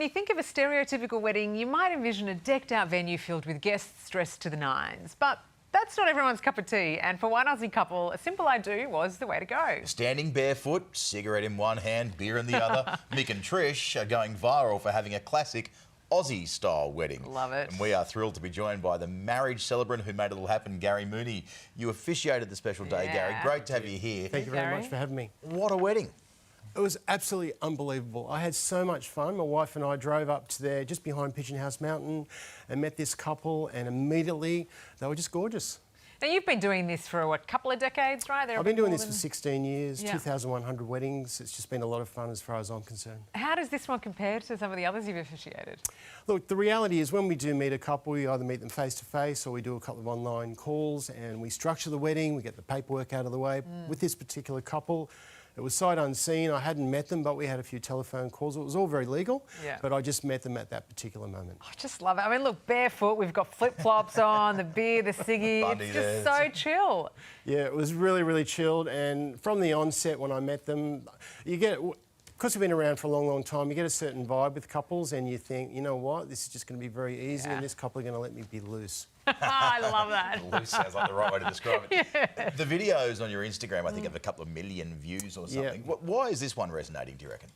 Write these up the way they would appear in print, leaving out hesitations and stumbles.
you think of a stereotypical wedding, you might envision a decked-out venue filled with guests dressed to the nines. But that's not everyone's cup of tea, and for one Aussie couple, a simple I do was the way to go. Standing barefoot, cigarette in one hand, beer in the other, Mick and Trish are going viral for having a classic Aussie-style wedding. Love it. And we are thrilled to be joined by the marriage celebrant who made it all happen, Gary Mooney. You officiated the special day, Gary. Great to have you here. Thank you very much for having me. What a wedding. It was absolutely unbelievable. I had so much fun. My wife and I drove up to there just behind Pigeon House Mountain and met this couple, and immediately they were just gorgeous. Now, you've been doing this for, what, a couple of decades, right? I've been doing this for 16 years, 2,100 weddings. It's just been a lot of fun as far as I'm concerned. How does this one compare to some of the others you've officiated? Look, the reality is when we do meet a couple, we either meet them face-to-face or we do a couple of online calls and we structure the wedding, we get the paperwork out of the way. With this particular couple, it was sight unseen. I hadn't met them, but we had a few telephone calls. It was all very legal, but I just met them at that particular moment. I just love it. I mean, look, barefoot, we've got flip-flops on, the beer, the ciggy. It's just so chill. Yeah, it was really, really chilled. And from the onset, when I met them, you get... Because we've been around for a long, long time, you get a certain vibe with couples and you think, you know what, this is just going to be very easy and this couple are going to let me be loose. I love that. Loose sounds like the right way to describe it. The videos on your Instagram, I think, have a couple of million views or something. Why is this one resonating, do you reckon?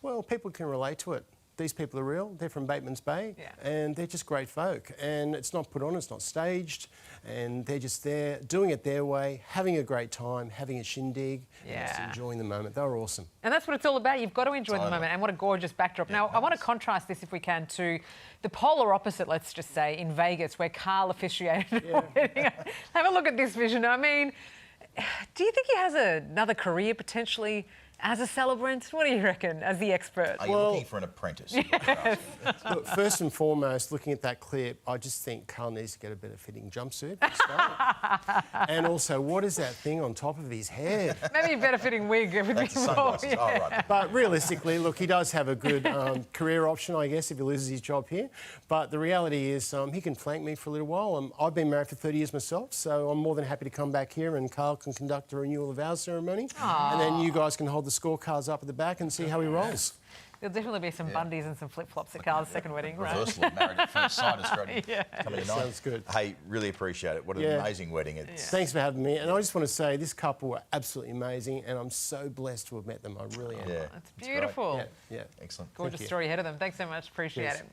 Well, people can relate to it. These people are real. They're from Bateman's Bay and they're just great folk. And it's not put on, it's not staged. And they're just there, doing it their way, having a great time, having a shindig, and just enjoying the moment. They were awesome. And that's what it's all about. You've got to enjoy the moment. And what a gorgeous backdrop. Now, I want to contrast this, if we can, to the polar opposite, let's just say, in Vegas, where Carl officiated a wedding. Have a look at this vision. I mean, do you think he has another career potentially as a celebrant? What do you reckon, as the expert? Are you looking for an apprentice? Look, first and foremost, looking at that clip, I just think Carl needs to get a better fitting jumpsuit. And also, what is that thing on top of his head? Maybe a better fitting wig. That's the sunglasses. Oh, right. But realistically, look, he does have a good career option, I guess, if he loses his job here. But the reality is he can flank me for a little while. I've been married for 30 years myself, so I'm more than happy to come back here and Carl can conduct the renewal of vows ceremony. Aww. And then you guys can hold the scorecards up at the back and see how he rolls. There'll definitely be some bundies and some flip-flops at Carl's second wedding, right? Reversal of married at first sight Australia coming tonight. Sounds good. Hey, really appreciate it. What an amazing wedding. Thanks for having me. And I just want to say this couple were absolutely amazing and I'm so blessed to have met them. I really am. It's beautiful. Yeah. Excellent. Gorgeous story ahead of them. Thanks so much. Appreciate it.